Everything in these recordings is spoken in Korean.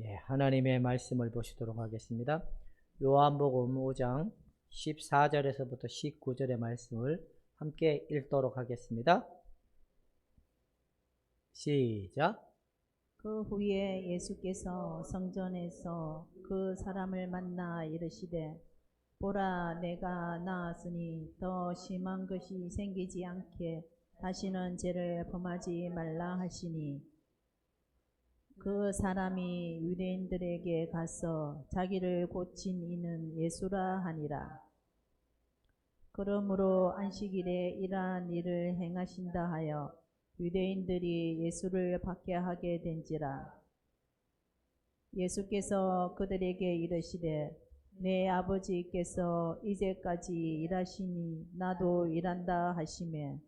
하나님의 말씀을 보시도록 하겠습니다. 요한복음 5장 14절에서부터 19절의 말씀을 함께 읽도록 하겠습니다. 시작. 그 후에 예수께서 성전에서 그 사람을 만나 이르시되, 보라, 내가 나았으니 더 심한 것이 생기지 않게 다시는 죄를 범하지 말라 하시니, 그 사람이 유대인들에게 가서 자기를 고친 이는 예수라 하니라. 그러므로 안식일에 이러한 일을 행하신다 하여 유대인들이 예수를 박해하게 된지라. 예수께서 그들에게 이르시되, 내 아버지께서 이제까지 일하시니 나도 일한다 하시매,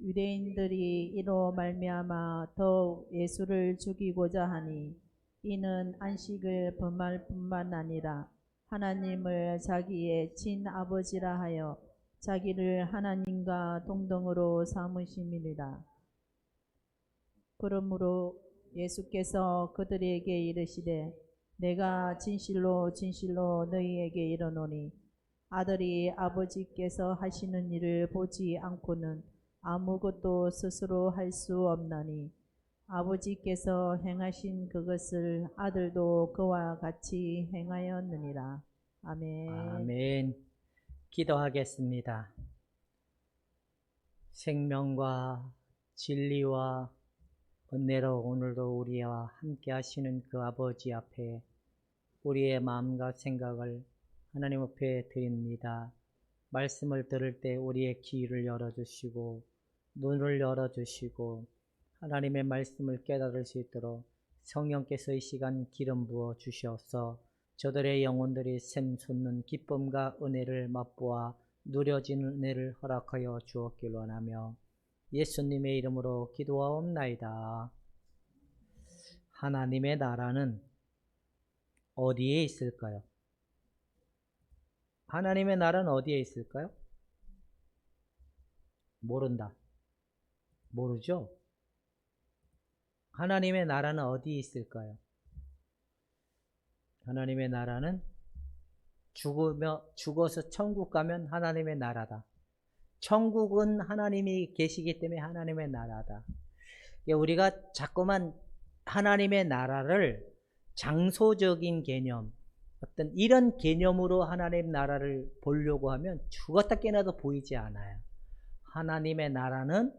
유대인들이 이로 말미암아 더욱 예수를 죽이고자 하니, 이는 안식을 범할 뿐만 아니라 하나님을 자기의 친아버지라 하여 자기를 하나님과 동등으로 삼으심이니라. 그러므로 예수께서 그들에게 이르시되, 내가 진실로 진실로 너희에게 이르노니, 아들이 아버지께서 하시는 일을 보지 않고는 아무것도 스스로 할 수 없나니, 아버지께서 행하신 그것을 아들도 그와 같이 행하였느니라. 아멘. 아멘. 기도하겠습니다. 생명과 진리와 은혜로 오늘도 우리와 함께 하시는 그 아버지 앞에 우리의 마음과 생각을 하나님 앞에 드립니다. 말씀을 들을 때 우리의 귀를 열어주시고 눈을 열어주시고 하나님의 말씀을 깨달을 수 있도록 성령께서 이 시간 기름 부어 주시옵소서. 저들의 영혼들이 샘솟는 기쁨과 은혜를 맛보아 누려지는 은혜를 허락하여 주었길 원하며 예수님의 이름으로 기도하옵나이다. 하나님의 나라는 어디에 있을까요? 하나님의 나라는 어디에 있을까요? 모른다. 모르죠? 하나님의 나라는 어디에 있을까요? 하나님의 나라는 죽어서 천국 가면 하나님의 나라다. 천국은 하나님이 계시기 때문에 하나님의 나라다. 우리가 자꾸만 하나님의 나라를 장소적인 개념, 어떤 이런 개념으로 하나님 나라를 보려고 하면 죽었다 깨어나도 보이지 않아요. 하나님의 나라는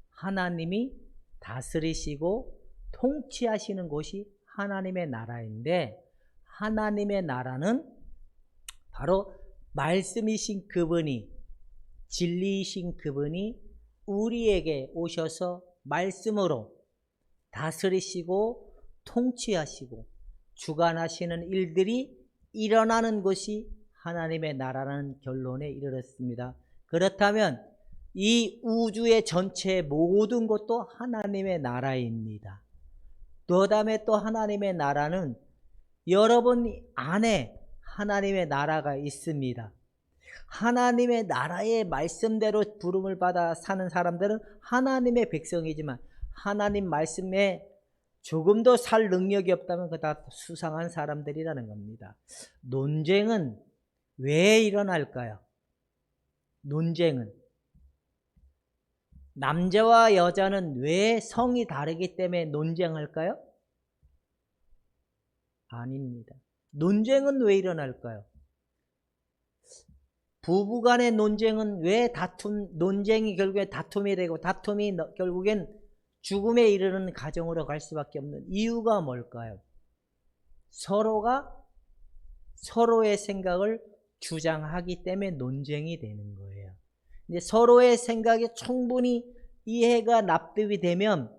하나님이 다스리시고 통치하시는 곳이 하나님의 나라인데, 하나님의 나라는 바로 말씀이신 그분이, 진리이신 그분이 우리에게 오셔서 말씀으로 다스리시고 통치하시고 주관하시는 일들이 일어나는 것이 하나님의 나라라는 결론에 이르렀습니다. 그렇다면 이 우주의 전체 모든 것도 하나님의 나라입니다. 그 다음에 또 하나님의 나라는 여러분 안에 하나님의 나라가 있습니다. 하나님의 나라의 말씀대로 부름을 받아 사는 사람들은 하나님의 백성이지만 하나님 말씀에 조금도 살 능력이 없다면 그거 다 수상한 사람들이라는 겁니다. 논쟁은 왜 일어날까요? 논쟁은 남자와 여자는 왜 성이 다르기 때문에 논쟁할까요? 아닙니다. 논쟁은 왜 일어날까요? 부부간의 논쟁은 왜 논쟁이 결국에 다툼이 되고 다툼이 결국엔 죽음에 이르는 가정으로 갈 수밖에 없는 이유가 뭘까요? 서로가 서로의 생각을 주장하기 때문에 논쟁이 되는 거예요. 근데 서로의 생각이 충분히 이해가 납득이 되면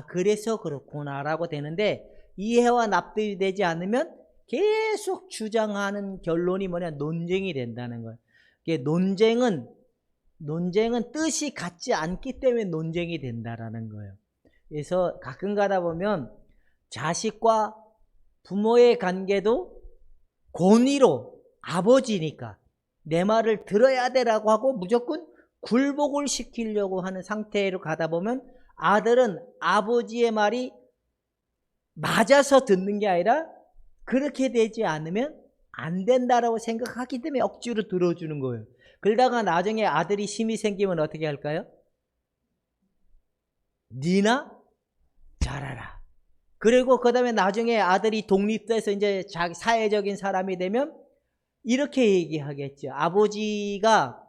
그래서 그렇구나라고 되는데, 이해와 납득이 되지 않으면 계속 주장하는 결론이 뭐냐? 논쟁이 된다는 거예요. 논쟁은 뜻이 같지 않기 때문에 논쟁이 된다라는 거예요. 그래서 가끔 가다 보면 자식과 부모의 관계도 권위로 아버지니까 내 말을 들어야 되라고 하고 무조건 굴복을 시키려고 하는 상태로 가다 보면 아들은 아버지의 말이 맞아서 듣는 게 아니라 그렇게 되지 않으면 안 된다라고 생각하기 때문에 억지로 들어주는 거예요. 그러다가 나중에 아들이 힘이 생기면 어떻게 할까요? 니나 잘하라. 그리고 그 다음에 나중에 아들이 독립돼서 이제 자기 사회적인 사람이 되면 이렇게 얘기하겠죠. 아버지가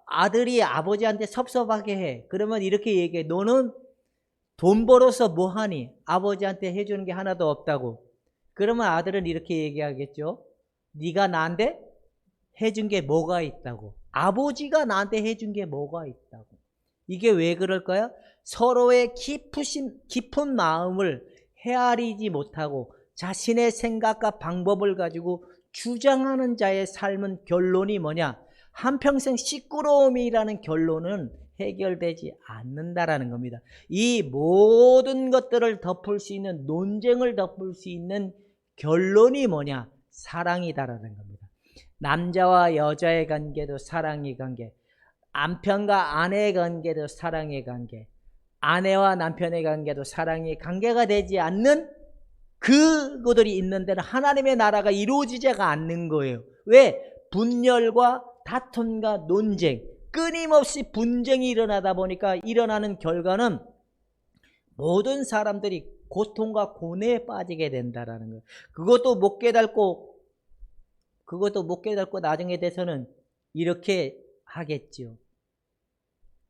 아들이 아버지한테 섭섭하게 해. 그러면 이렇게 얘기해. 너는 돈 벌어서 뭐 하니? 아버지한테 해주는 게 하나도 없다고. 그러면 아들은 이렇게 얘기하겠죠. 네가 나한테 해준 게 뭐가 있다고. 아버지가 나한테 해준 게 뭐가 있다고. 이게 왜 그럴까요? 서로의 깊은 마음을 헤아리지 못하고 자신의 생각과 방법을 가지고 주장하는 자의 삶은 결론이 뭐냐? 한평생 시끄러움이라는 결론은 해결되지 않는다라는 겁니다. 이 모든 것들을 덮을 수 있는, 논쟁을 덮을 수 있는 결론이 뭐냐? 사랑이다라는 겁니다. 남자와 여자의 관계도 사랑의 관계, 남편과 아내의 관계도 사랑의 관계, 아내와 남편의 관계도 사랑의 관계가 되지 않는 그것들이 있는 데는 하나님의 나라가 이루어지지가 않는 거예요. 왜? 분열과 다툼과 논쟁, 끊임없이 분쟁이 일어나다 보니까 일어나는 결과는 모든 사람들이 고통과 고뇌에 빠지게 된다라는 거예요. 그것도 못 깨닫고 나중에 돼서는 이렇게 하겠죠.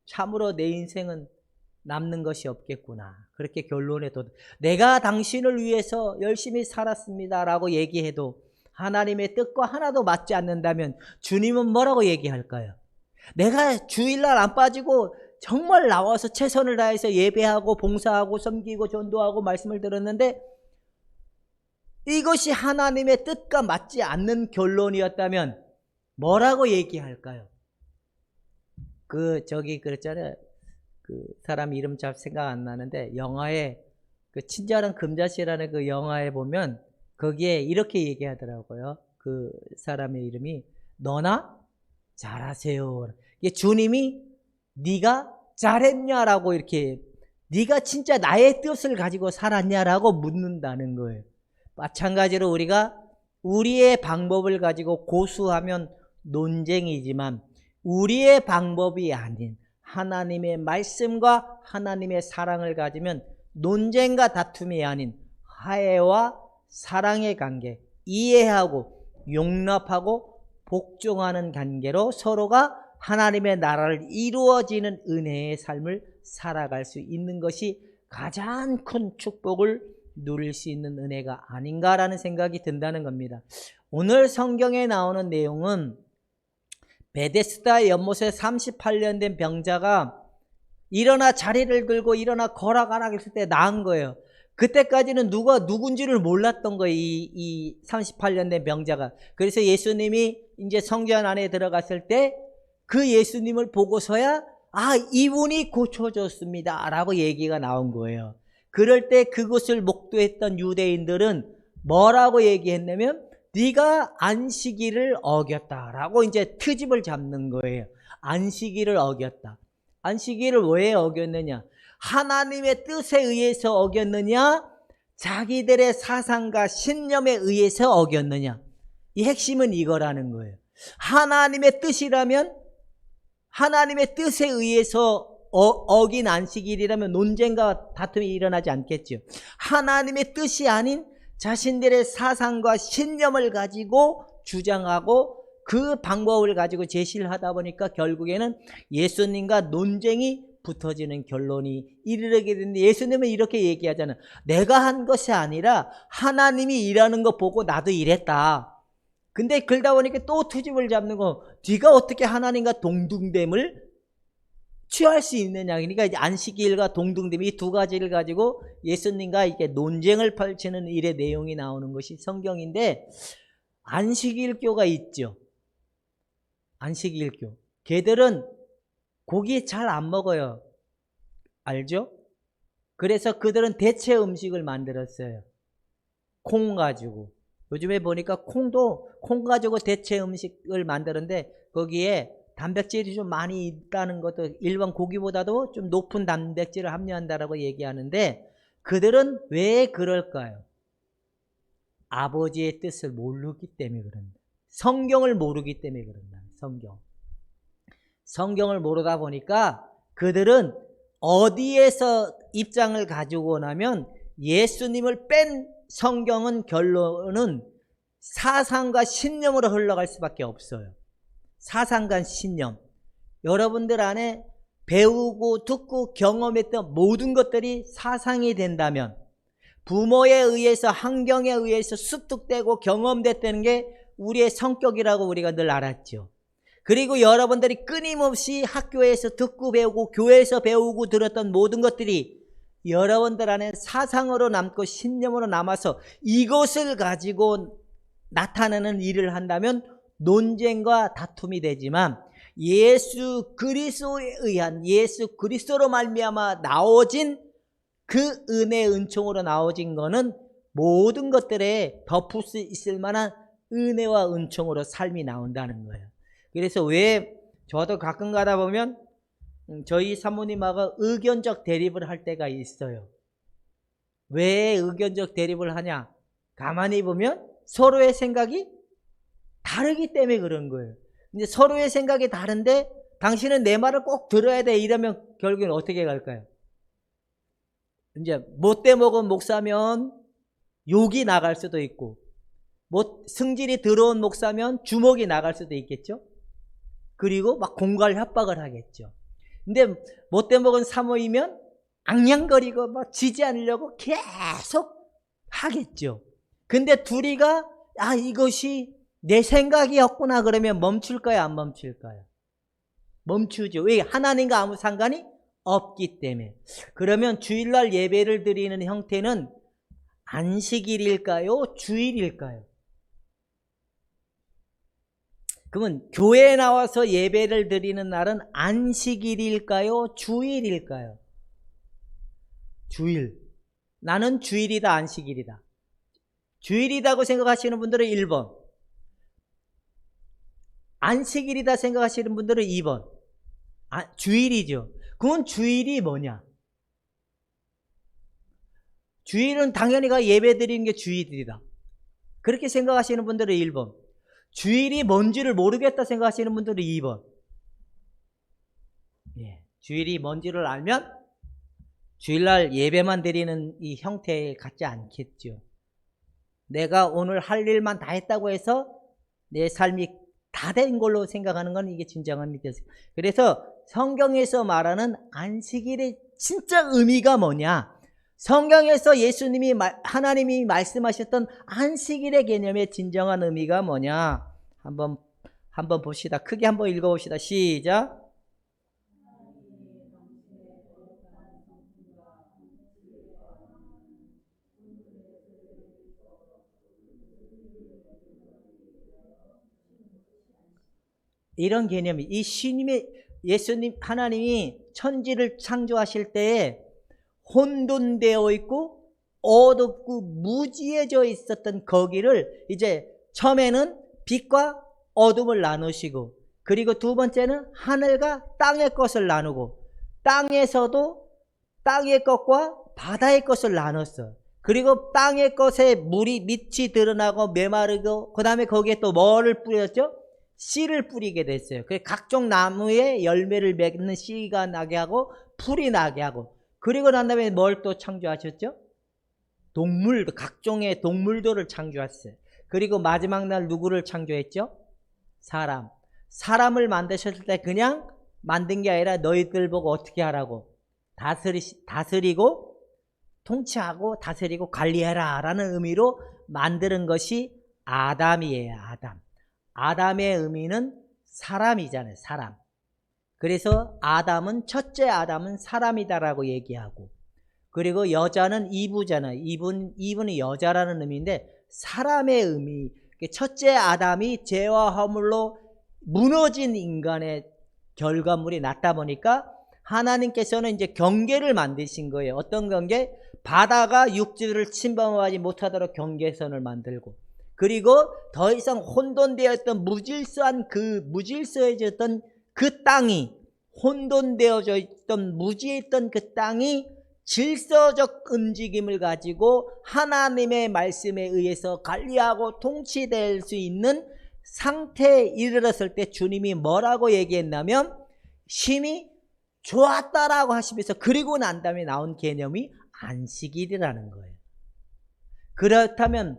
참으로 내 인생은 남는 것이 없겠구나. 그렇게 결론에 내가 당신을 위해서 열심히 살았습니다라고 얘기해도 하나님의 뜻과 하나도 맞지 않는다면 주님은 뭐라고 얘기할까요? 내가 주일날 안 빠지고 정말 나와서 최선을 다해서 예배하고 봉사하고 섬기고 전도하고 말씀을 들었는데 이것이 하나님의 뜻과 맞지 않는 결론이었다면 뭐라고 얘기할까요? 그랬잖아요. 그 사람 이름 잘 생각 안 나는데 영화에 그 친절한 금자씨라는 그 영화에 보면 거기에 이렇게 얘기하더라고요. 그 사람의 이름이 너나 잘하세요. 이게 주님이 네가 잘했냐라고 이렇게 네가 진짜 나의 뜻을 가지고 살았냐라고 묻는다는 거예요. 마찬가지로 우리가 우리의 방법을 가지고 고수하면 논쟁이지만 우리의 방법이 아닌 하나님의 말씀과 하나님의 사랑을 가지면 논쟁과 다툼이 아닌 화해와 사랑의 관계, 이해하고 용납하고 복종하는 관계로 서로가 하나님의 나라를 이루어지는 은혜의 삶을 살아갈 수 있는 것이 가장 큰 축복을 누릴 수 있는 은혜가 아닌가라는 생각이 든다는 겁니다. 오늘 성경에 나오는 내용은 베데스다 연못에 38년 된 병자가 일어나 자리를 들고 일어나 걸어가라 했을 때 나은 거예요. 그때까지는 누가 누군지를 몰랐던 거예요. 이 38년 된 병자가. 그래서 예수님이 이제 성전 안에 들어갔을 때 그 예수님을 보고서야 이분이 고쳐졌습니다 라고 얘기가 나온 거예요. 그럴 때 그것을 목도했던 유대인들은 뭐라고 얘기했냐면 네가 안식일을 어겼다라고 이제 트집을 잡는 거예요. 안식일을 어겼다. 안식일을 왜 어겼느냐? 하나님의 뜻에 의해서 어겼느냐? 자기들의 사상과 신념에 의해서 어겼느냐? 이 핵심은 이거라는 거예요. 하나님의 뜻이라면 하나님의 뜻에 의해서 어긴 안식일이라면 논쟁과 다툼이 일어나지 않겠죠. 하나님의 뜻이 아닌 자신들의 사상과 신념을 가지고 주장하고 그 방법을 가지고 제시를 하다 보니까 결국에는 예수님과 논쟁이 붙어지는 결론이 이르게 되는데 예수님은 이렇게 얘기하잖아요. 내가 한 것이 아니라 하나님이 일하는 거 보고 나도 일했다. 근데 그러다 보니까 또 트집을 잡는 거 네가 어떻게 하나님과 동등됨을 취할 수 있느냐. 그러니까 이제 안식일과 동등됨 이 두 가지를 가지고 예수님과 이게 논쟁을 펼치는 일의 내용이 나오는 것이 성경인데 안식일교가 있죠. 안식일교. 걔들은 고기 잘 안 먹어요. 알죠? 그래서 그들은 대체 음식을 만들었어요. 콩 가지고. 요즘에 보니까 콩 가지고 대체 음식을 만드는데 거기에 단백질이 좀 많이 있다는 것도 일반 고기보다도 좀 높은 단백질을 함유한다라고 얘기하는데 그들은 왜 그럴까요? 아버지의 뜻을 모르기 때문에 그런다. 성경을 모르기 때문에 그런다. 성경을 모르다 보니까 그들은 어디에서 입장을 가지고 나면 예수님을 뺀 성경은 결론은 사상과 신념으로 흘러갈 수밖에 없어요. 사상과 신념. 여러분들 안에 배우고 듣고 경험했던 모든 것들이 사상이 된다면 부모에 의해서 환경에 의해서 습득되고 경험됐다는 게 우리의 성격이라고 우리가 늘 알았죠. 그리고 여러분들이 끊임없이 학교에서 듣고 배우고 교회에서 배우고 들었던 모든 것들이 여러분들 안에 사상으로 남고 신념으로 남아서 이것을 가지고 나타나는 일을 한다면 논쟁과 다툼이 되지만 예수 그리스도에 의한 예수 그리스도로 말미암아 나오진 그 은혜 은총으로 나오진 거는 모든 것들에 덮을 수 있을 만한 은혜와 은총으로 삶이 나온다는 거예요. 그래서 왜 저도 가끔 가다 보면 저희 사모님하고 의견적 대립을 할 때가 있어요. 왜 의견적 대립을 하냐? 가만히 보면 서로의 생각이 다르기 때문에 그런 거예요. 근데 서로의 생각이 다른데 당신은 내 말을 꼭 들어야 돼 이러면 결국엔 어떻게 갈까요? 이제 못돼 먹은 목사면 욕이 나갈 수도 있고 승질이 들어온 목사면 주먹이 나갈 수도 있겠죠. 그리고 막 공갈 협박을 하겠죠. 근데 못돼 먹은 사모이면 앙냥거리고 막 지지 않으려고 계속 하겠죠. 근데 둘이가 이것이 내 생각이었구나 그러면 멈출까요? 안 멈출까요? 멈추죠. 왜? 하나님과 아무 상관이 없기 때문에. 그러면 주일날 예배를 드리는 형태는 안식일일까요? 주일일까요? 그러면 교회에 나와서 예배를 드리는 날은 안식일일까요? 주일일까요? 주일. 나는 주일이다, 안식일이다. 주일이라고 생각하시는 분들은 1번. 안식일이다 생각하시는 분들은 2번. 주일이죠. 그건 주일이 뭐냐? 주일은 당연히 예배 드리는 게 주일이다. 그렇게 생각하시는 분들은 1번. 주일이 뭔지를 모르겠다 생각하시는 분들은 2번. 주일이 뭔지를 알면 주일날 예배만 드리는 이 형태에 갖지 않겠죠. 내가 오늘 할 일만 다 했다고 해서 내 삶이 다 된 걸로 생각하는 건 이게 진정한 믿음이에요. 그래서 성경에서 말하는 안식일의 진짜 의미가 뭐냐? 성경에서 하나님이 말씀하셨던 안식일의 개념의 진정한 의미가 뭐냐? 한번 봅시다. 크게 한번 읽어봅시다. 시작. 이런 개념이 하나님이 천지를 창조하실 때에 혼돈되어 있고 어둡고 무지해져 있었던 거기를 이제 처음에는 빛과 어둠을 나누시고 그리고 두 번째는 하늘과 땅의 것을 나누고 땅에서도 땅의 것과 바다의 것을 나눴어. 그리고 땅의 것에 밑이 드러나고 메마르고 그 다음에 거기에 또 뭐를 뿌렸죠? 씨를 뿌리게 됐어요. 그래서 각종 나무에 열매를 맺는 씨가 나게 하고 풀이 나게 하고 그리고 난 다음에 뭘 또 창조하셨죠? 각종의 동물들을 창조했어요. 그리고 마지막 날 누구를 창조했죠? 사람을 만드셨을 때 그냥 만든 게 아니라 너희들 보고 어떻게 하라고 다스리고 통치하고 다스리고 관리해라 라는 의미로 만드는 것이 아담이에요. 아담의 의미는 사람이잖아요. 사람. 그래서 첫째 아담은 사람이다라고 얘기하고 그리고 여자는 이브잖아요. 이브는 여자라는 의미인데 사람의 의미. 첫째 아담이 죄와 허물로 무너진 인간의 결과물이 났다 보니까 하나님께서는 이제 경계를 만드신 거예요. 어떤 경계? 바다가 육지를 침범하지 못하도록 경계선을 만들고 그리고 더 이상 혼돈되어 있던 무질서해졌던 그 땅이 혼돈되어져 있던 무지에 있던 그 땅이 질서적 움직임을 가지고 하나님의 말씀에 의해서 관리하고 통치될 수 있는 상태에 이르렀을 때 주님이 뭐라고 얘기했냐면 심히 좋았다라고 하시면서 그리고 난 다음에 나온 개념이 안식일이라는 거예요. 그렇다면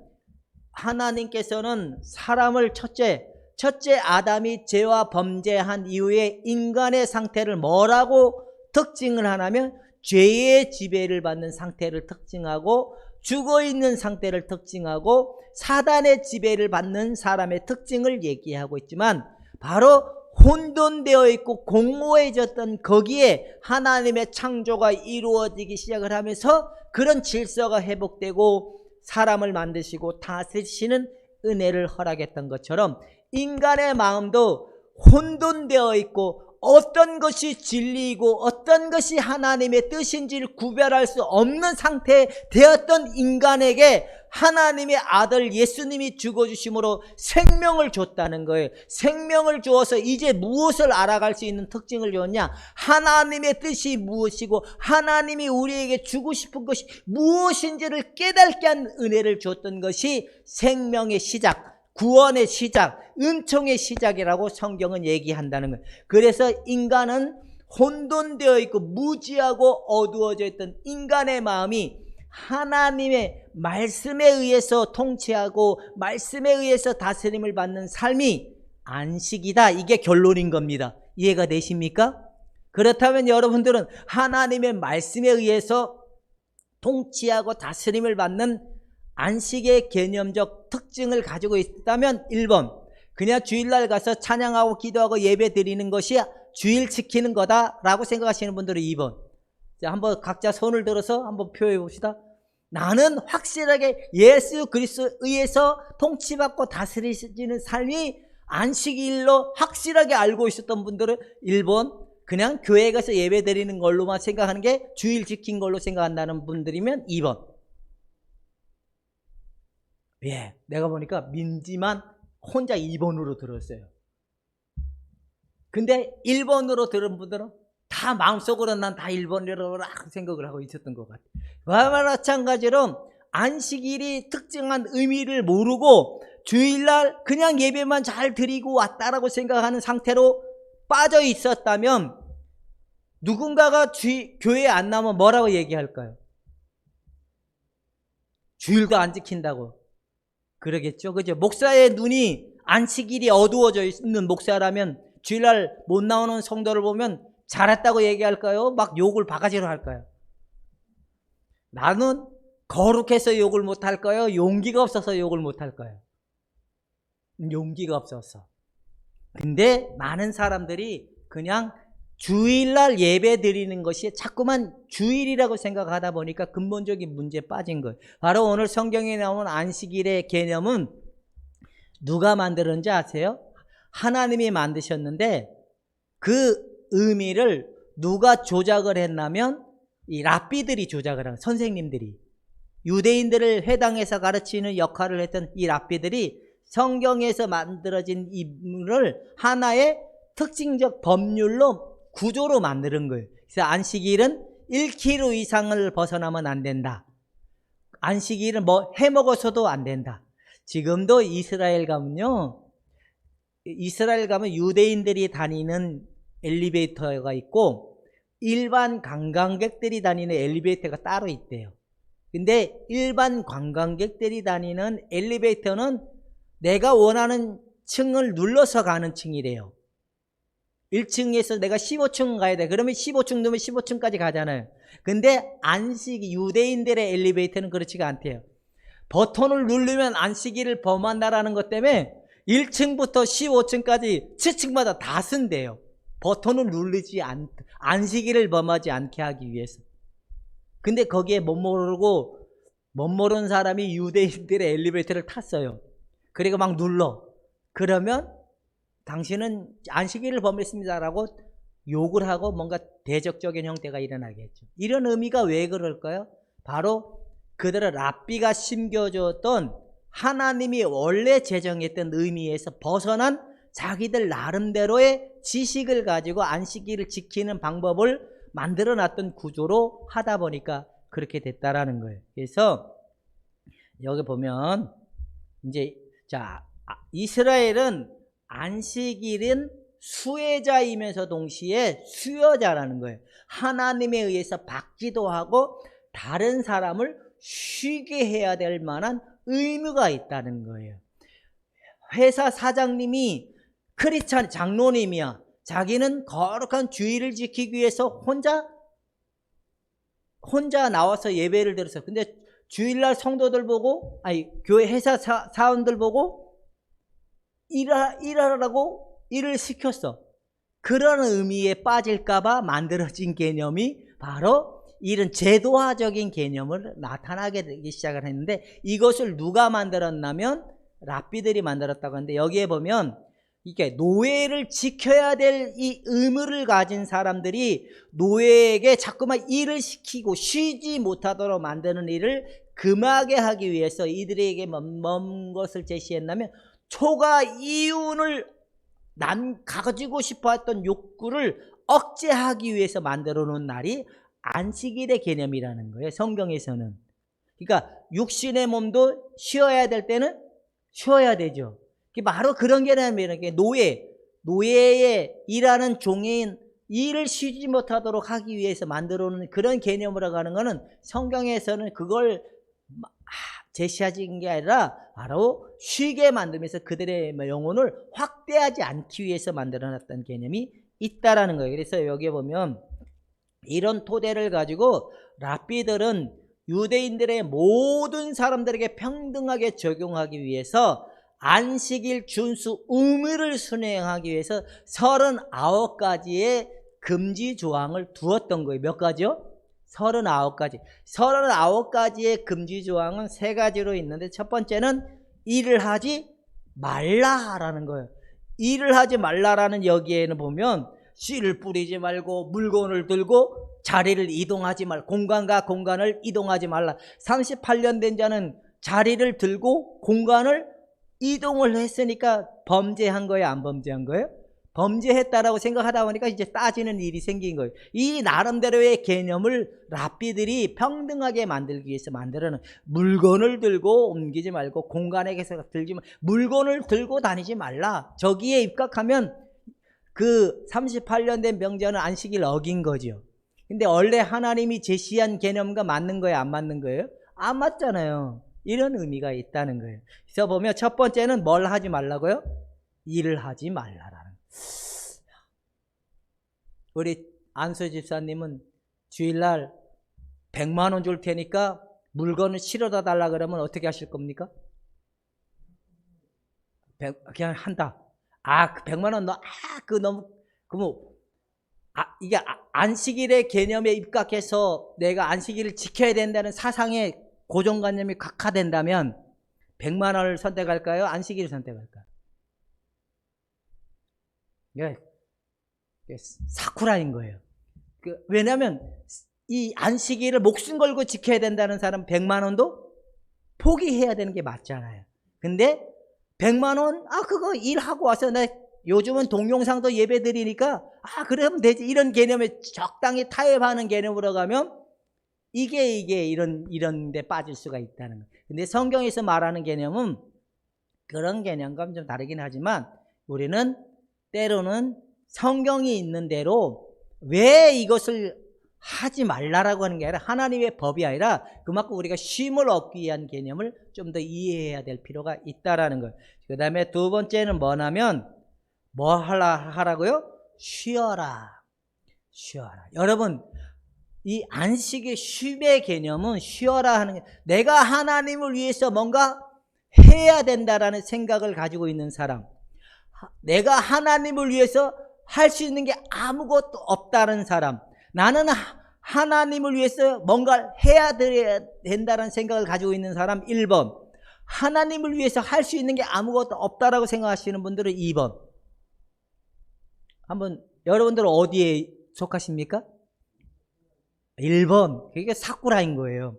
하나님께서는 사람을 첫째 아담이 죄와 범죄한 이후에 인간의 상태를 뭐라고 특징을 하냐면 죄의 지배를 받는 상태를 특징하고 죽어있는 상태를 특징하고 사단의 지배를 받는 사람의 특징을 얘기하고 있지만 바로 혼돈되어 있고 공허해졌던 거기에 하나님의 창조가 이루어지기 시작을 하면서 그런 질서가 회복되고 사람을 만드시고 다스리시는 은혜를 허락했던 것처럼 인간의 마음도 혼돈되어 있고 어떤 것이 진리이고 어떤 것이 하나님의 뜻인지를 구별할 수 없는 상태에 되었던 인간에게 하나님의 아들 예수님이 죽어주심으로 생명을 줬다는 거예요. 생명을 주어서 이제 무엇을 알아갈 수 있는 특징을 줬냐? 하나님의 뜻이 무엇이고 하나님이 우리에게 주고 싶은 것이 무엇인지를 깨닫게 한 은혜를 줬던 것이 생명의 시작, 구원의 시작, 은총의 시작이라고 성경은 얘기한다는 거예요. 그래서 인간은 혼돈되어 있고 무지하고 어두워져 있던 인간의 마음이 하나님의 말씀에 의해서 통치하고 말씀에 의해서 다스림을 받는 삶이 안식이다. 이게 결론인 겁니다. 이해가 되십니까? 그렇다면 여러분들은 하나님의 말씀에 의해서 통치하고 다스림을 받는 안식의 개념적 특징을 가지고 있다면 1번, 그냥 주일날 가서 찬양하고 기도하고 예배 드리는 것이 주일 지키는 거다라고 생각하시는 분들은 2번. 자, 한번 각자 손을 들어서 한번 표현해 봅시다. 나는 확실하게 예수 그리스도에 의해서 통치받고 다스리시는 삶이 안식일로 확실하게 알고 있었던 분들은 1번, 그냥 교회 가서 예배 드리는 걸로만 생각하는 게 주일 지킨 걸로 생각한다는 분들이면 2번. 예, 내가 보니까 민지만 혼자 2번으로 들었어요. 근데 1번으로 들은 분들은 다 마음속으로 난 다 1번이라고 생각을 하고 있었던 것 같아요. 그와 마찬가지로 안식일이 특정한 의미를 모르고 주일날 그냥 예배만 잘 드리고 왔다라고 생각하는 상태로 빠져 있었다면 누군가가 교회에 안 나오면 뭐라고 얘기할까요? 주일도 안 지킨다고 그러겠죠. 그죠? 목사의 눈이 안식일이 어두워져 있는 목사라면 주일날 못 나오는 성도를 보면 잘했다고 얘기할까요? 막 욕을 바가지로 할까요? 나는 거룩해서 욕을 못 할까요? 용기가 없어서 욕을 못 할까요? 용기가 없어서. 근데 많은 사람들이 그냥 주일날 예배 드리는 것이 자꾸만 주일이라고 생각하다 보니까 근본적인 문제에 빠진 거예요. 바로 오늘 성경에 나오는 안식일의 개념은 누가 만들었는지 아세요? 하나님이 만드셨는데 그 의미를 누가 조작을 했냐면 이 랍비들이 조작을 한 선생님들이, 유대인들을 회당에서 가르치는 역할을 했던 이 랍비들이 성경에서 만들어진 이물을 하나의 특징적 법률로 구조로 만드는 거예요. 그래서 안식일은 1kg 이상을 벗어나면 안 된다. 안식일은 뭐 해먹어서도 안 된다. 지금도 이스라엘 가면 유대인들이 다니는 엘리베이터가 있고 일반 관광객들이 다니는 엘리베이터가 따로 있대요. 근데 일반 관광객들이 다니는 엘리베이터는 내가 원하는 층을 눌러서 가는 층이래요. 1층에서 내가 15층 가야 돼. 그러면 15층 누르면 15층까지 가잖아요. 근데 유대인들의 엘리베이터는 그렇지가 않대요. 버튼을 누르면 안식일을 범한다라는 것 때문에 1층부터 15층까지 7층마다 다 쓴대요. 버튼을 누르지 안식일을 범하지 않게 하기 위해서. 근데 거기에 못 모르는 사람이 유대인들의 엘리베이터를 탔어요. 그리고 막 눌러. 그러면 당신은 안식일을 범했습니다라고 욕을 하고 뭔가 대적적인 형태가 일어나겠죠. 이런 의미가 왜 그럴까요? 바로 그들의 랍비가 심겨줬던 하나님이 원래 제정했던 의미에서 벗어난 자기들 나름대로의 지식을 가지고 안식일을 지키는 방법을 만들어 놨던 구조로 하다 보니까 그렇게 됐다라는 거예요. 그래서 여기 보면 이제 이스라엘은 안식일은 수혜자이면서 동시에 수여자라는 거예요. 하나님에 의해서 받기도 하고 다른 사람을 쉬게 해야 될 만한 의무가 있다는 거예요. 회사 사장님이 크리스찬 장로님이야. 자기는 거룩한 주의를 지키기 위해서 혼자 나와서 예배를 드렸어. 근데 주일날 성도들 보고, 교회 회사 사원들 보고 일하라고 일을 시켰어. 그런 의미에 빠질까봐 만들어진 개념이 바로 이런 제도화적인 개념을 나타나게 되기 시작을 했는데, 이것을 누가 만들었냐면 랍비들이 만들었다고 하는데, 여기에 보면 이게 노예를 지켜야 될 이 의무를 가진 사람들이 노예에게 자꾸만 일을 시키고 쉬지 못하도록 만드는 일을 금하게 하기 위해서 이들에게 뭔 것을 제시했냐면, 초과 이윤을 가지고 싶어 했던 욕구를 억제하기 위해서 만들어 놓은 날이 안식일의 개념이라는 거예요, 성경에서는. 그러니까 육신의 몸도 쉬어야 될 때는 쉬어야 되죠. 바로 그런 개념이라는 게, 노예의 일하는 종인 일을 쉬지 못하도록 하기 위해서 만들어 놓은 그런 개념으로 가는 거는, 성경에서는 그걸 제시하신 게 아니라 바로 쉬게 만들면서 그들의 영혼을 확대하지 않기 위해서 만들어놨다는 개념이 있다라는 거예요. 그래서 여기에 보면 이런 토대를 가지고 랍비들은 유대인들의 모든 사람들에게 평등하게 적용하기 위해서 안식일 준수 의무를 순행하기 위해서 39가지의 금지 조항을 두었던 거예요. 몇 가지요? 39가지. 39가지의 금지 조항은 3가지로 있는데, 첫 번째는 일을 하지 말라라는 거예요. 일을 하지 말라라는 여기에는 보면 씨를 뿌리지 말고 물건을 들고 자리를 이동하지 말고, 공간과 공간을 이동하지 말라. 38년 된 자는 자리를 들고 공간을 이동을 했으니까 범죄한 거예요, 안 범죄한 거예요? 범죄했다라고 생각하다 보니까 이제 따지는 일이 생긴 거예요. 이 나름대로의 개념을 랍비들이 평등하게 만들기 위해서 만들어는, 물건을 들고 옮기지 말고, 공간에 계속 들지 말고, 물건을 들고 다니지 말라. 저기에 입각하면 그 38년 된 병자는 안식일 어긴 거죠. 근데 원래 하나님이 제시한 개념과 맞는 거예요, 안 맞는 거예요? 안 맞잖아요. 이런 의미가 있다는 거예요. 그래서 보면 첫 번째는 뭘 하지 말라고요? 일을 하지 말라라는. 우리 안수 집사님은 주일날 100만 원 줄 테니까 물건을 실어다 달라 그러면 어떻게 하실 겁니까? 그냥 한다. 그 100만 원 이게 안식일의 개념에 입각해서 내가 안식일을 지켜야 된다는 사상의 고정관념이 각화된다면 100만 원을 선택할까요? 안식일을 선택할까요? 사쿠라인 거예요. 왜냐하면 이 안식일을 목숨 걸고 지켜야 된다는 사람 100만 원도 포기해야 되는 게 맞잖아요. 근데 100만 원? 그거 일하고 와서 나 요즘은 동영상도 예배 드리니까 그러면 되지. 이런 개념에 적당히 타협하는 개념으로 가면 이게 이런 데 빠질 수가 있다는 거예요. 근데 성경에서 말하는 개념은 그런 개념과 좀 다르긴 하지만, 우리는 때로는 성경이 있는 대로 왜 이것을 하지 말라라고 하는 게 아니라, 하나님의 법이 아니라 그만큼 우리가 쉼을 얻기 위한 개념을 좀 더 이해해야 될 필요가 있다라는 거예요. 그 다음에 두 번째는 뭐냐면, 뭐 하라고요? 쉬어라. 여러분, 이 안식의 쉼의 개념은, 쉬어라 하는 게, 내가 하나님을 위해서 뭔가 해야 된다라는 생각을 가지고 있는 사람, 내가 하나님을 위해서 할 수 있는 게 아무것도 없다는 사람, 나는 하나님을 위해서 뭔가 해야 된다는 생각을 가지고 있는 사람 1번, 하나님을 위해서 할 수 있는 게 아무것도 없다라고 생각하시는 분들은 2번. 한번 여러분들은 어디에 속하십니까? 1번. 그게 사쿠라인 거예요.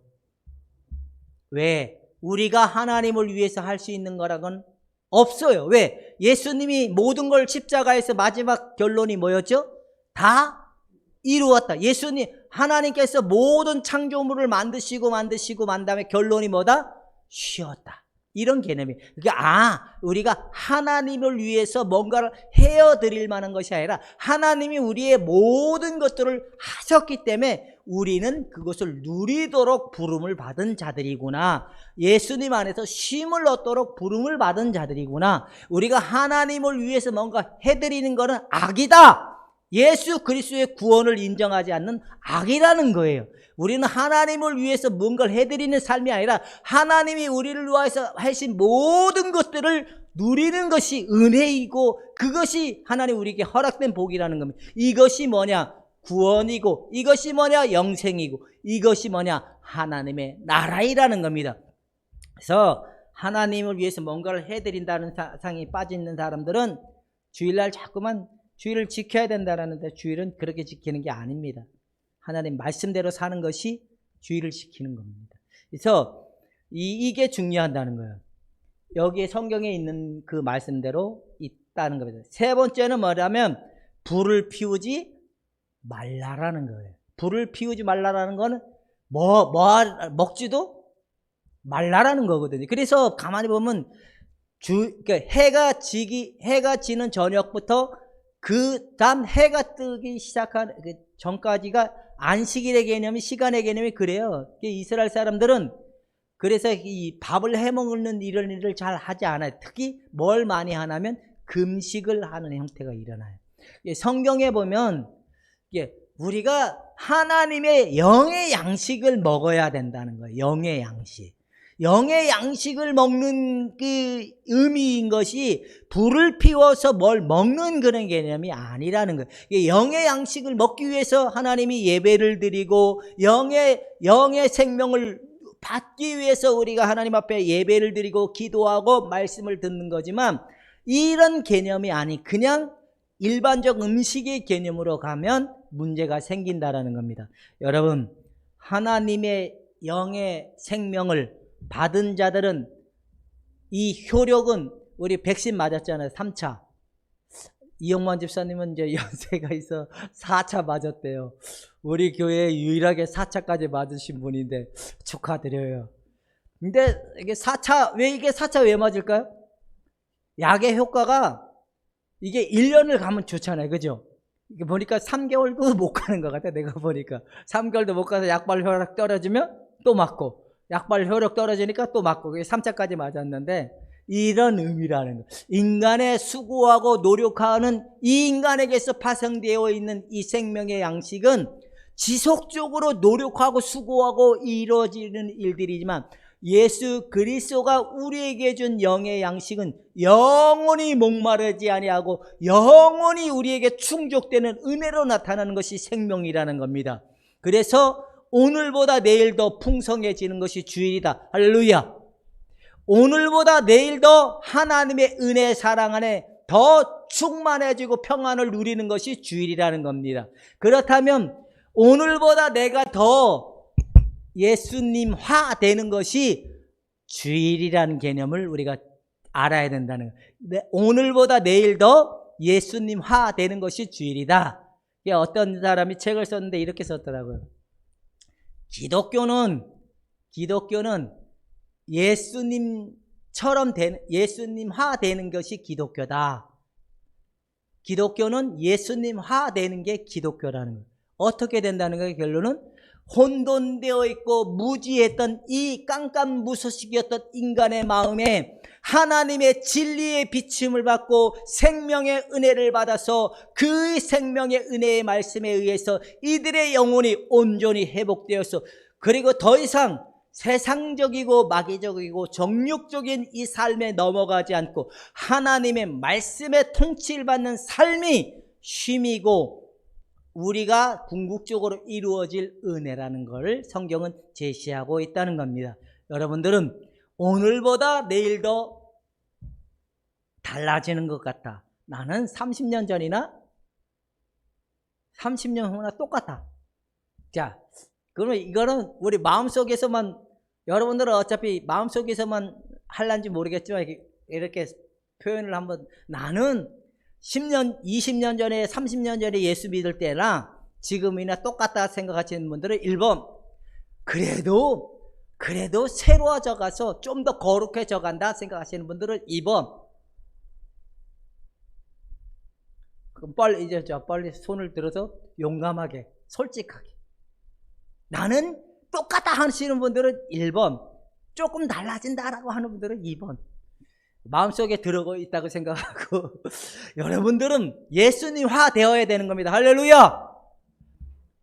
왜? 우리가 하나님을 위해서 할 수 있는 거라곤 없어요. 왜? 예수님이 모든 걸 십자가에서 마지막 결론이 뭐였죠? 다 이루었다. 예수님, 하나님께서 모든 창조물을 만드시고 만 다음에 결론이 뭐다? 쉬었다. 이런 개념이. 그러니까 우리가 하나님을 위해서 뭔가를 헤어드릴 만한 것이 아니라 하나님이 우리의 모든 것들을 하셨기 때문에 우리는 그것을 누리도록 부름을 받은 자들이구나. 예수님 안에서 쉼을 얻도록 부름을 받은 자들이구나. 우리가 하나님을 위해서 뭔가 해드리는 것은 악이다. 예수 그리스도의 구원을 인정하지 않는 악이라는 거예요. 우리는 하나님을 위해서 뭔가를 해드리는 삶이 아니라 하나님이 우리를 위해서 하신 모든 것들을 누리는 것이 은혜이고 그것이 하나님 우리에게 허락된 복이라는 겁니다. 이것이 뭐냐? 구원이고 이것이 뭐냐? 영생이고 이것이 뭐냐? 하나님의 나라이라는 겁니다. 그래서 하나님을 위해서 뭔가를 해드린다는 사상이 빠져있는 사람들은 주일날 자꾸만 주일을 지켜야 된다는데 주일은 그렇게 지키는 게 아닙니다. 하나님 말씀대로 사는 것이 주일을 지키는 겁니다. 그래서 이게 중요하다는 거예요. 여기에 성경에 있는 그 말씀대로 있다는 겁니다. 세 번째는 뭐냐면 불을 피우지 말라라는 거예요. 불을 피우지 말라라는 거는 먹지도 말라라는 거거든요. 그래서 가만히 보면 그러니까 해가 지는 저녁부터 그 다음 해가 뜨기 시작한 그 전까지가 안식일의 개념이 시간의 개념이 그래요. 이스라엘 사람들은 그래서 이 밥을 해먹는 이런 일을 잘 하지 않아요. 특히 뭘 많이 하냐면 금식을 하는 형태가 일어나요. 성경에 보면 우리가 하나님의 영의 양식을 먹어야 된다는 거예요. 영의 양식. 영의 양식을 먹는 그 의미인 것이 불을 피워서 뭘 먹는 그런 개념이 아니라는 거예요. 영의 양식을 먹기 위해서 하나님이 예배를 드리고 영의 생명을 받기 위해서 우리가 하나님 앞에 예배를 드리고 기도하고 말씀을 듣는 거지만 이런 개념이 아니 그냥 일반적 음식의 개념으로 가면 문제가 생긴다라는 겁니다. 여러분, 하나님의 영의 생명을 받은 자들은 이 효력은 우리 백신 맞았잖아요. 3차. 이영만 집사님은 이제 연세가 있어 4차 맞았대요. 우리 교회에 유일하게 4차까지 맞으신 분인데 축하드려요. 근데 이게 4차 왜 맞을까요? 약의 효과가 이게 1년을 가면 좋잖아요. 그죠? 이게 보니까 3개월도 못 가는 것 같아. 내가 보니까 3개월도 못 가서 약발 효력 떨어지면 또 맞고 약발 효력 떨어지니까 또 맞고 그게 3차까지 맞았는데 이런 의미라는 거예요. 인간의 수고하고 노력하는 이 인간에게서 파생되어 있는 이 생명의 양식은 지속적으로 노력하고 수고하고 이루어지는 일들이지만 예수 그리스도가 우리에게 준 영의 양식은 영원히 목마르지 아니하고 영원히 우리에게 충족되는 은혜로 나타나는 것이 생명이라는 겁니다. 그래서 오늘보다 내일 더 풍성해지는 것이 주일이다. 할렐루야. 오늘보다 내일 더 하나님의 은혜 사랑 안에 더 충만해지고 평안을 누리는 것이 주일이라는 겁니다. 그렇다면 오늘보다 내가 더 예수님화 되는 것이 주일이라는 개념을 우리가 알아야 된다는 거예요. 오늘보다 내일 더 예수님화 되는 것이 주일이다. 어떤 사람이 책을 썼는데 이렇게 썼더라고요. 기독교는 예수님처럼 되는, 예수님화 되는 것이 기독교다. 기독교는 예수님화 되는 게 기독교라는 거예요. 어떻게 된다는 거예요? 결론은 혼돈되어 있고 무지했던 이 깜깜무소식이었던 인간의 마음에 하나님의 진리의 비침을 받고 생명의 은혜를 받아서 그 생명의 은혜의 말씀에 의해서 이들의 영혼이 온전히 회복되어서 그리고 더 이상 세상적이고 마귀적이고 정욕적인 이 삶에 넘어가지 않고 하나님의 말씀에 통치를 받는 삶이 쉼이고 우리가 궁극적으로 이루어질 은혜라는 걸 성경은 제시하고 있다는 겁니다. 여러분들은 오늘보다 내일 더 달라지는 것 같다. 나는 30년 전이나 30년 후나 똑같다. 자, 그러면 이거는 우리 마음속에서만, 여러분들은 어차피 마음속에서만 할란지 모르겠지만 이렇게 표현을 한번, 나는 10년, 20년 전에, 30년 전에 예수 믿을 때나 지금이나 똑같다 생각하시는 분들은 1번, 그래도 새로워져 가서 좀 더 거룩해져 간다 생각하시는 분들은 2번. 그럼 빨리 손을 들어서 용감하게, 솔직하게. 나는 똑같다 하시는 분들은 1번. 조금 달라진다라고 하는 분들은 2번. 마음속에 들어가 있다고 생각하고 여러분들은 예수님화 되어야 되는 겁니다. 할렐루야.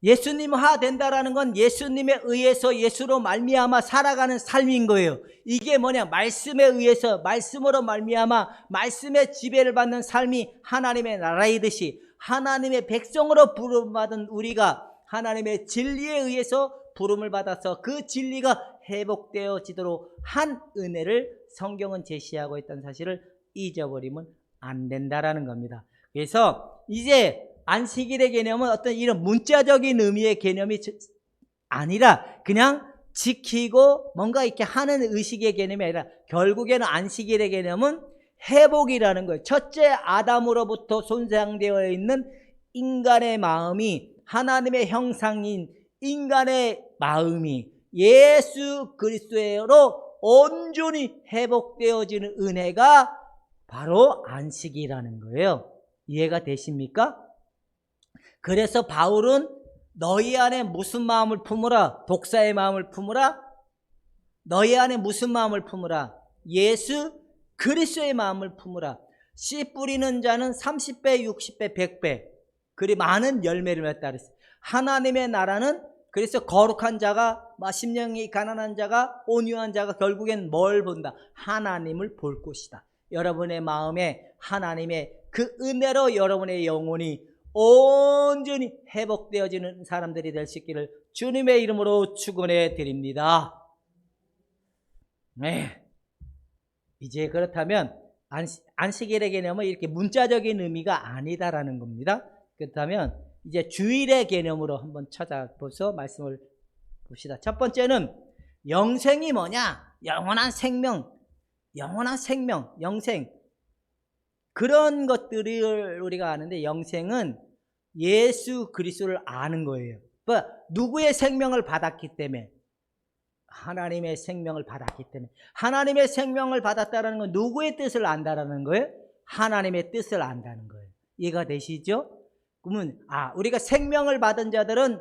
예수님화 된다라는 건 예수님에 의해서 예수로 말미암아 살아가는 삶인 거예요. 이게 뭐냐? 말씀에 의해서, 말씀으로 말미암아 말씀의 지배를 받는 삶이 하나님의 나라이듯이, 하나님의 백성으로 부름받은 우리가 하나님의 진리에 의해서 부름을 받아서 그 진리가 회복되어지도록 한 은혜를 성경은 제시하고 있다는 사실을 잊어버리면 안 된다라는 겁니다. 그래서 이제 안식일의 개념은 어떤 이런 문자적인 의미의 개념이 아니라 그냥 지키고 뭔가 이렇게 하는 의식의 개념이 아니라 결국에는 안식일의 개념은 회복이라는 거예요. 첫째 아담으로부터 손상되어 있는 인간의 마음이, 하나님의 형상인 인간의 마음이 예수 그리스도로 온전히 회복되어지는 은혜가 바로 안식이라는 거예요. 이해가 되십니까? 그래서 바울은 너희 안에 무슨 마음을 품으라? 독사의 마음을 품으라? 너희 안에 무슨 마음을 품으라? 예수 그리스도의 마음을 품으라. 씨 뿌리는 자는 30배, 60배, 100배 그리 많은 열매를 맺다 그랬어요. 하나님의 나라는 그래서 거룩한 자가, 심령이 가난한 자가, 온유한 자가 결국엔 뭘 본다? 하나님을 볼 것이다. 여러분의 마음에 하나님의 그 은혜로 여러분의 영혼이 온전히 회복되어지는 사람들이 될 수 있기를 주님의 이름으로 축원해 드립니다. 네. 이제 그렇다면 안식일의 개념은 이렇게 문자적인 의미가 아니다라는 겁니다. 그렇다면 이제 주일의 개념으로 한번 찾아보서 말씀을 봅시다. 첫 번째는 영생이 뭐냐? 영원한 생명, 영생. 그런 것들을 우리가 아는데, 영생은 예수 그리스도를 아는 거예요. 누구의 생명을 받았기 때문에? 하나님의 생명을 받았기 때문에. 하나님의 생명을 받았다는 건 누구의 뜻을 안다라는 거예요? 하나님의 뜻을 안다는 거예요. 이해가 되시죠? 그러면 우리가 생명을 받은 자들은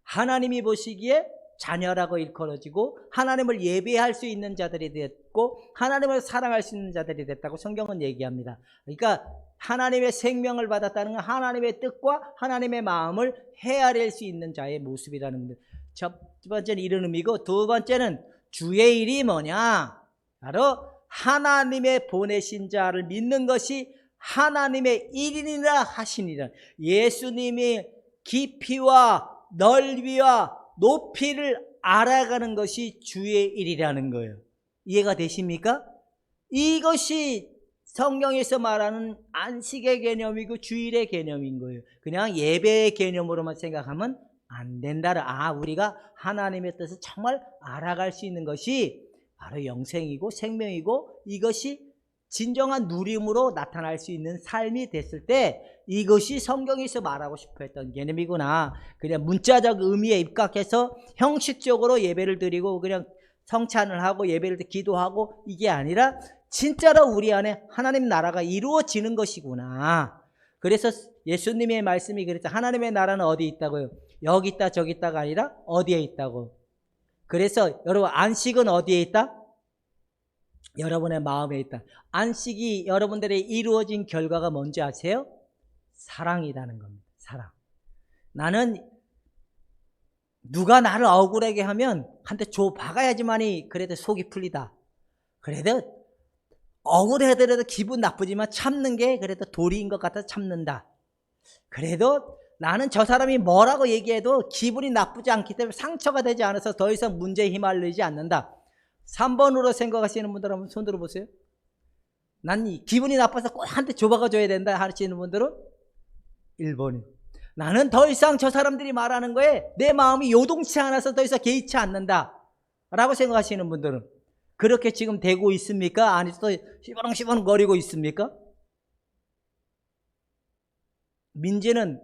하나님이 보시기에 자녀라고 일컬어지고 하나님을 예배할 수 있는 자들이 됐고 하나님을 사랑할 수 있는 자들이 됐다고 성경은 얘기합니다. 그러니까 하나님의 생명을 받았다는 건 하나님의 뜻과 하나님의 마음을 헤아릴 수 있는 자의 모습이라는 겁니다. 첫 번째는 이런 의미고, 두 번째는 주의 일이 뭐냐? 바로 하나님의 보내신 자를 믿는 것이 하나님의 일이라 하시니라. 예수님이 깊이와 넓이와 높이를 알아가는 것이 주의 일이라는 거예요. 이해가 되십니까? 이것이 성경에서 말하는 안식의 개념이고 주일의 개념인 거예요. 그냥 예배의 개념으로만 생각하면 안 된다. 우리가 하나님의 뜻을 정말 알아갈 수 있는 것이 바로 영생이고 생명이고 이것이 진정한 누림으로 나타날 수 있는 삶이 됐을 때 이것이 성경에서 말하고 싶어 했던 개념이구나. 그냥 문자적 의미에 입각해서 형식적으로 예배를 드리고 그냥 성찬을 하고 예배를 기도하고 이게 아니라 진짜로 우리 안에 하나님 나라가 이루어지는 것이구나. 그래서 예수님의 말씀이 그랬죠. 하나님의 나라는 어디 있다고요? 여기 있다 저기 있다가 아니라 어디에 있다고. 그래서 여러분 안식은 어디에 있다? 여러분의 마음에 있다. 안식이 여러분들의 이루어진 결과가 뭔지 아세요? 사랑이라는 겁니다. 사랑. 나는 누가 나를 억울하게 하면 한 대 줘 박아야지만이 그래도 속이 풀리다. 그래도 억울해더라도 기분 나쁘지만 참는 게 그래도 도리인 것 같아서 참는다. 그래도 나는 저 사람이 뭐라고 얘기해도 기분이 나쁘지 않기 때문에 상처가 되지 않아서 더 이상 문제에 휘말리지 않는다. 3번으로 생각하시는 분들 한번 손 들어보세요. 난 기분이 나빠서 꼭 한 대 줘박아줘야 된다 하시는 분들은 1번이요. 나는 더 이상 저 사람들이 말하는 거에 내 마음이 요동치 않아서 더 이상 개의치 않는다 라고 생각하시는 분들은, 그렇게 지금 되고 있습니까? 아니면 또 시바렁시바렁 거리고 있습니까? 민지는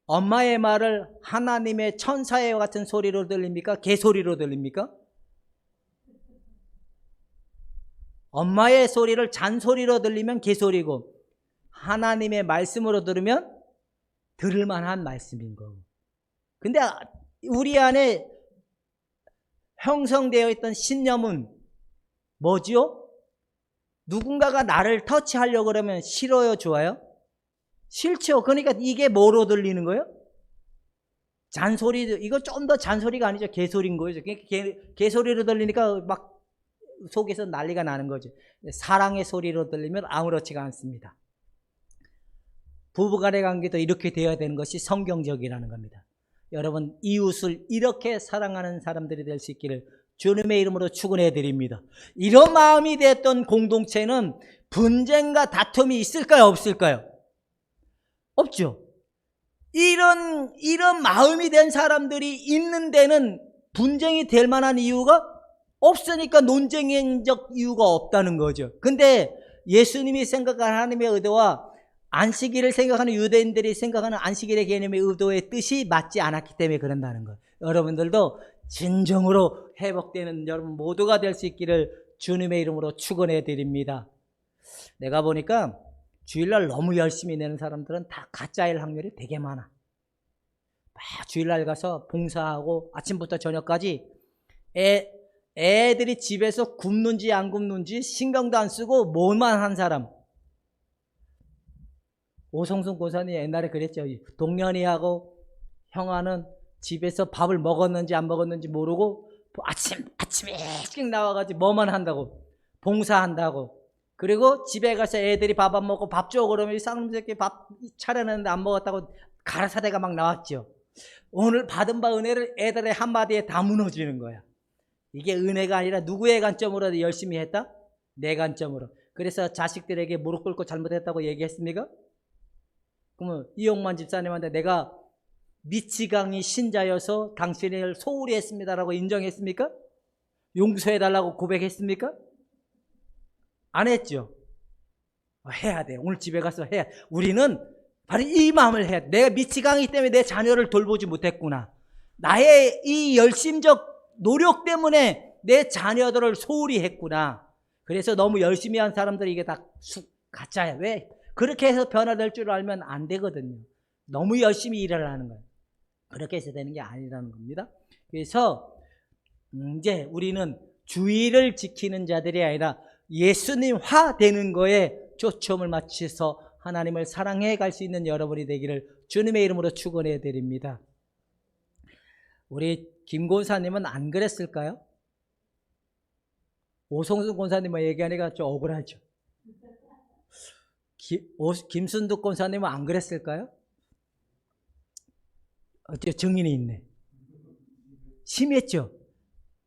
엄마의 말을 하나님의 천사의 같은 소리로 들립니까? 개소리로 들립니까? 엄마의 소리를 잔소리로 들리면 개소리고, 하나님의 말씀으로 들으면 들을만한 말씀인 거고. 근데 우리 안에 형성되어 있던 신념은 뭐지요? 누군가가 나를 터치하려고 그러면 싫어요, 좋아요? 싫죠. 그러니까 이게 뭐로 들리는 거예요? 잔소리. 이거 좀 더 잔소리가 아니죠. 개소리인 거죠. 개소리로 들리니까 막 속에서 난리가 나는 거죠. 사랑의 소리로 들리면 아무렇지가 않습니다. 부부간의 관계도 이렇게 되어야 되는 것이 성경적이라는 겁니다. 여러분, 이웃을 이렇게 사랑하는 사람들이 될 수 있기를 주님의 이름으로 축원해 드립니다. 이런 마음이 됐던 공동체는 분쟁과 다툼이 있을까요, 없을까요? 없죠. 이런 마음이 된 사람들이 있는 데는 분쟁이 될 만한 이유가 없으니까 논쟁적 이유가 없다는 거죠. 근데 예수님이 생각하는 하나님의 의도와 안식일을 생각하는 유대인들이 생각하는 안식일의 개념의 의도의 뜻이 맞지 않았기 때문에 그런다는 거예요. 여러분들도 진정으로 회복되는 여러분 모두가 될 수 있기를 주님의 이름으로 축원해 드립니다. 내가 보니까 주일날 너무 열심히 내는 사람들은 다 가짜일 확률이 되게 많아. 주일날 가서 봉사하고 아침부터 저녁까지 애들이 집에서 굶는지 안 굶는지 신경도 안 쓰고 뭐만 한 사람. 오성순 고사님 옛날에 그랬죠. 동년이하고 형아는 집에서 밥을 먹었는지 안 먹었는지 모르고 아침에 일찍 나와가지고 뭐만 한다고, 봉사한다고. 그리고 집에 가서 애들이 밥 안 먹고 밥 줘 그러면 이 쌍놈 새끼 밥 차려냈는데 안 먹었다고 가라사대가 막 나왔죠. 오늘 받은 바 은혜를 애들의 한마디에 다 무너지는 거야. 이게 은혜가 아니라 누구의 관점으로 열심히 했다? 내 관점으로. 그래서 자식들에게 무릎 꿇고 잘못했다고 얘기했습니까? 그러면 이용만 집사님한테 내가 미치광이 신자여서 당신을 소홀히 했습니다라고 인정했습니까? 용서해달라고 고백했습니까? 안 했죠. 해야 돼. 오늘 집에 가서 해야 돼. 우리는 바로 이 마음을 해야 돼. 내가 미치광이 때문에 내 자녀를 돌보지 못했구나. 나의 이 열심적 노력 때문에 내 자녀들을 소홀히 했구나. 그래서 너무 열심히 한 사람들이 이게 다 가짜야. 왜? 그렇게 해서 변화될 줄 알면 안 되거든요. 너무 열심히 일을 하는 거예요. 그렇게 해서 되는 게 아니라는 겁니다. 그래서 이제 우리는 주의를 지키는 자들이 아니라 예수님화 되는 거에 초점을 맞춰서 하나님을 사랑해 갈 수 있는 여러분이 되기를 주님의 이름으로 축원해 드립니다. 우리 김 권사님은 안 그랬을까요? 오성순 권사님을 얘기하니까 좀 억울하죠. 김순득 권사님은 안 그랬을까요? 증인이 있네. 심했죠.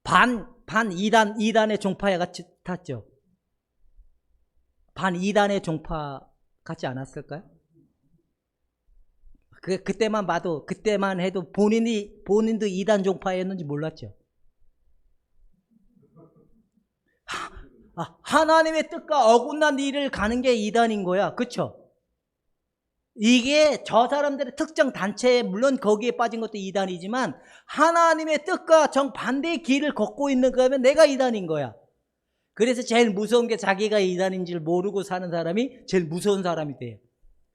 반 2단의 종파에 같이 탔죠. 반 2단의 종파 같지 않았을까요? 그때만 봐도, 그때만 해도 본인도 2단 종파였는지 몰랐죠. 하나님의 뜻과 어긋난 일을 가는 게 2단인 거야. 그쵸? 이게 저 사람들의 특정 단체에, 물론 거기에 빠진 것도 2단이지만 하나님의 뜻과 정반대의 길을 걷고 있는 거면 내가 2단인 거야. 그래서 제일 무서운 게 자기가 2단인지를 모르고 사는 사람이 제일 무서운 사람이 돼요.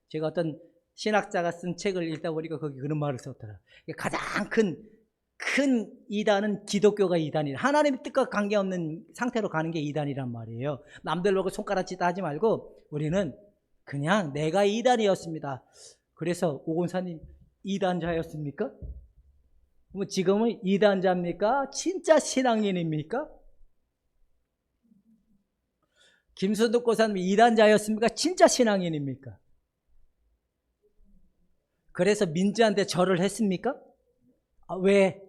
제가 어떤 신학자가 쓴 책을 읽다 보니까 거기 그런 말을 썼더라. 가장 큰 2단은 기독교가 2단이다. 하나님의 뜻과 관계없는 상태로 가는 게 2단이란 말이에요. 남들 보고 손가락짓다 하지 말고 우리는 그냥 내가 2단이었습니다. 그래서 오 권사님 2단자였습니까? 그럼 지금은 2단자입니까? 진짜 신앙인입니까? 김순득 권사님 2단자였습니까? 진짜 신앙인입니까? 그래서 민지한테 절을 했습니까? 왜?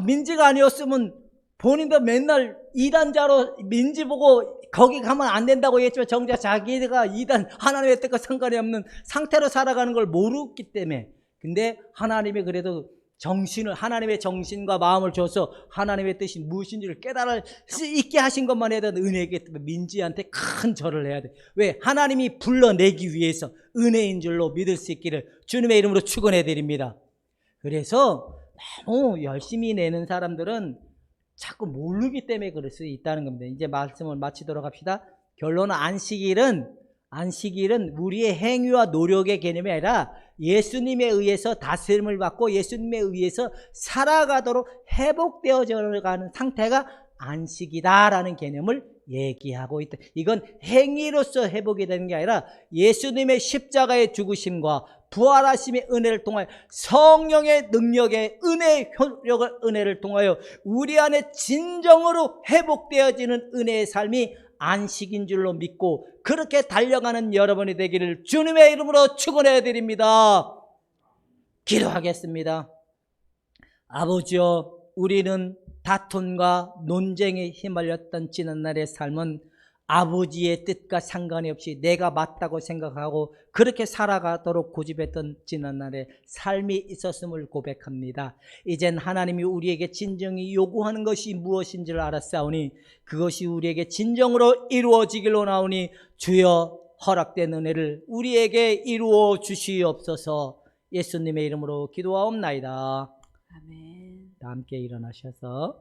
민지가 아니었으면 본인도 맨날 2단자로 민지 보고 거기 가면 안 된다고 했지만 정작 자기가 2단 하나님의 뜻과 상관이 없는 상태로 살아가는 걸 모르기 때문에. 근데 하나님이 그래도 하나님의 정신과 마음을 줘서 하나님의 뜻이 무엇인지를 깨달을 수 있게 하신 것만 해도 은혜이기 때문에 민지한테 큰 절을 해야 돼. 왜? 하나님이 불러내기 위해서 은혜인 줄로 믿을 수 있기를 주님의 이름으로 축원해 드립니다. 그래서 너무 열심히 내는 사람들은 자꾸 모르기 때문에 그럴 수 있다는 겁니다. 이제 말씀을 마치도록 합시다. 결론은 안식일은 우리의 행위와 노력의 개념이 아니라 예수님에 의해서 다스림을 받고 예수님에 의해서 살아가도록 회복되어져 가는 상태가 안식이다라는 개념을 얘기하고 있다. 이건 행위로서 회복이 되는 게 아니라 예수님의 십자가의 죽으심과 부활하심의 은혜를 통하여 성령의 능력의 은혜의 효력을 은혜를 통하여 우리 안에 진정으로 회복되어지는 은혜의 삶이 안식인 줄로 믿고 그렇게 달려가는 여러분이 되기를 주님의 이름으로 축원해 드립니다. 기도하겠습니다. 아버지여, 우리는 다툼과 논쟁에 휘말렸던 지난날의 삶은 아버지의 뜻과 상관이 없이 내가 맞다고 생각하고 그렇게 살아가도록 고집했던 지난날의 삶이 있었음을 고백합니다. 이젠 하나님이 우리에게 진정이 요구하는 것이 무엇인지를 알았사오니 그것이 우리에게 진정으로 이루어지길 원하오니 주여 허락된 은혜를 우리에게 이루어 주시옵소서. 예수님의 이름으로 기도하옵나이다. 아멘. 다 함께 일어나셔서